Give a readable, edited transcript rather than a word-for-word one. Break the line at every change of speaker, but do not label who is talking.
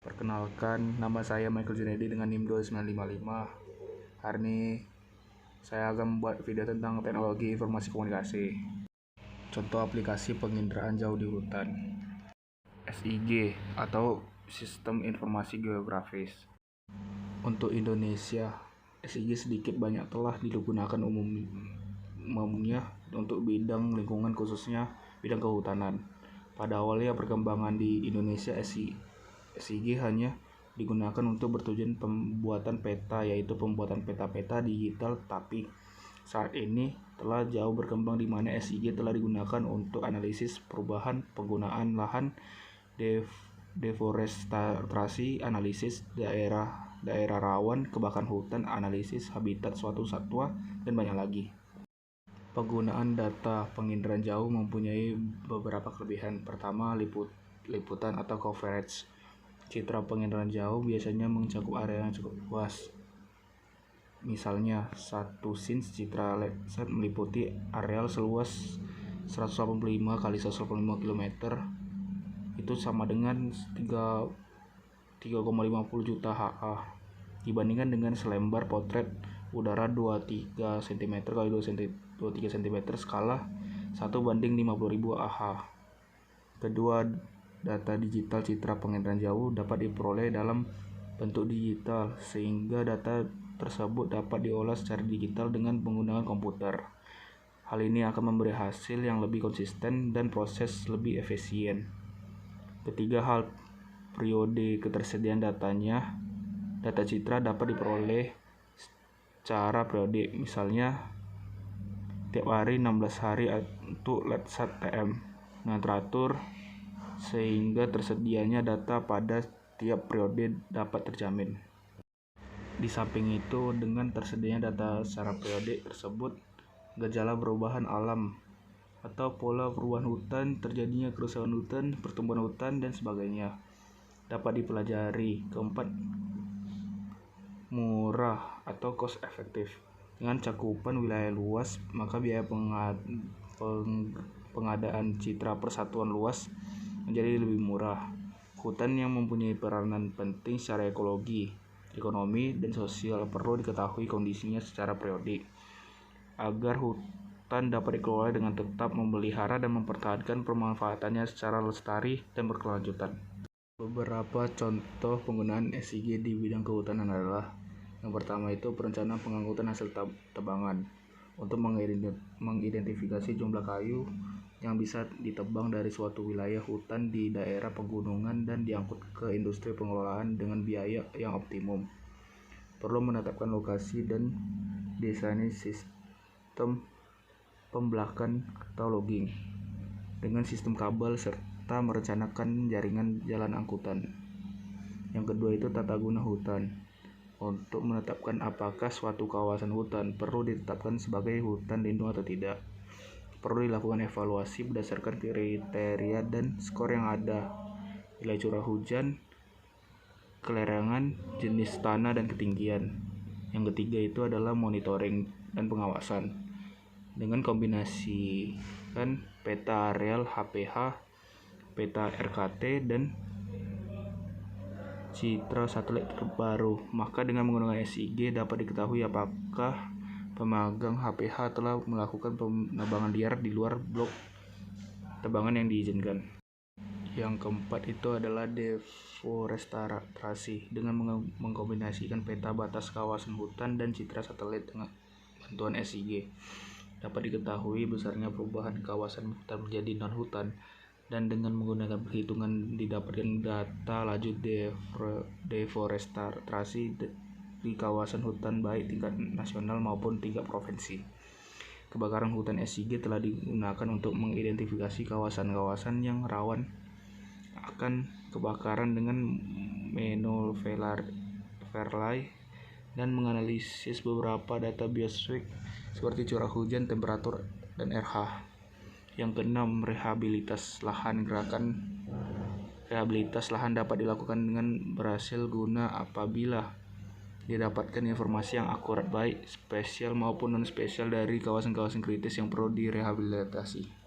Perkenalkan, nama saya Michael Junedi dengan NIM 2955. Hari ini saya akan membuat video tentang teknologi informasi komunikasi. Contoh aplikasi penginderaan jauh di hutan. SIG atau Sistem Informasi Geografis. Untuk Indonesia, SIG sedikit banyak telah digunakan umumnya untuk bidang lingkungan, khususnya bidang kehutanan. Pada awalnya perkembangan di Indonesia, SIG hanya digunakan untuk bertujuan pembuatan peta, yaitu pembuatan peta-peta digital, tapi saat ini telah jauh berkembang di mana SIG telah digunakan untuk analisis perubahan penggunaan lahan, deforestasi, analisis daerah rawan kebakaran hutan, analisis habitat suatu satwa, dan banyak lagi. Penggunaan data penginderaan jauh mempunyai beberapa kelebihan. Pertama, liputan atau coverage. Citra penginderaan jauh biasanya mencakup area yang cukup luas. Misalnya, satu scene citra laser meliputi areal seluas 185 kali 185 km. Itu sama dengan 3,50 juta HA. Dibandingkan dengan selembar potret udara 23 cm kali 23 cm skala 1:50.000 AH. Kedua, data digital citra penginderaan jauh dapat diperoleh dalam bentuk digital, sehingga data tersebut dapat diolah secara digital dengan menggunakan komputer. Hal ini akan memberi hasil yang lebih konsisten dan proses lebih efisien. Ketiga, hal periode ketersediaan datanya. Data citra dapat diperoleh secara periodik, misalnya tiap hari 16 hari untuk Landsat TM dengan teratur, sehingga tersedianya data pada tiap periode dapat terjamin. Di samping itu, dengan tersedianya data secara periodik tersebut, gejala perubahan alam atau pola perubahan hutan, terjadinya kerusakan hutan, pertumbuhan hutan, dan sebagainya dapat dipelajari. Keempat, murah atau cost efektif. Dengan cakupan wilayah luas, maka biaya pengadaan citra persatuan luas menjadi lebih murah. Hutan yang mempunyai peranan penting secara ekologi, ekonomi, dan sosial perlu diketahui kondisinya secara periodik agar hutan dapat dikelola dengan tetap, memelihara dan mempertahankan pemanfaatannya secara lestari dan berkelanjutan. Beberapa contoh penggunaan SIG di bidang kehutanan adalah: yang pertama itu perencanaan pengangkutan hasil tebangan untuk mengidentifikasi jumlah kayu yang bisa ditebang dari suatu wilayah hutan di daerah pegunungan dan diangkut ke industri pengelolaan dengan biaya yang optimum. Perlu menetapkan lokasi dan desain sistem pembelakan atau logging dengan sistem kabel serta merencanakan jaringan jalan angkutan. Yang kedua itu tata guna hutan. Untuk menetapkan apakah suatu kawasan hutan perlu ditetapkan sebagai hutan lindung atau tidak, perlu dilakukan evaluasi berdasarkan kriteria dan skor yang ada: nilai curah hujan, kelerengan, jenis tanah, dan ketinggian. Yang ketiga itu adalah monitoring dan pengawasan dengan kombinasikan peta areal HPH, peta RKT, dan citra satelit terbaru. Maka dengan menggunakan SIG dapat diketahui apakah pemegang HPH telah melakukan penebangan liar di luar blok tebangan yang diizinkan. Yang keempat itu adalah deforestasi dengan mengkombinasikan peta batas kawasan hutan dan citra satelit dengan bantuan SIG. Dapat diketahui besarnya perubahan kawasan hutan menjadi non-hutan, dan dengan menggunakan perhitungan didapatkan data laju deforestasi di kawasan hutan baik tingkat nasional maupun tingkat provinsi. Kebakaran hutan SIG telah digunakan untuk mengidentifikasi kawasan-kawasan yang rawan akan kebakaran dengan menoverlay dan menganalisis beberapa data biosfik seperti curah hujan, temperatur, dan RH. Yang keenam, rehabilitas lahan. Gerakan rehabilitas lahan dapat dilakukan dengan berhasil guna apabila didapatkan informasi yang akurat, baik spesial maupun non spesial, dari kawasan-kawasan kritis yang perlu direhabilitasi.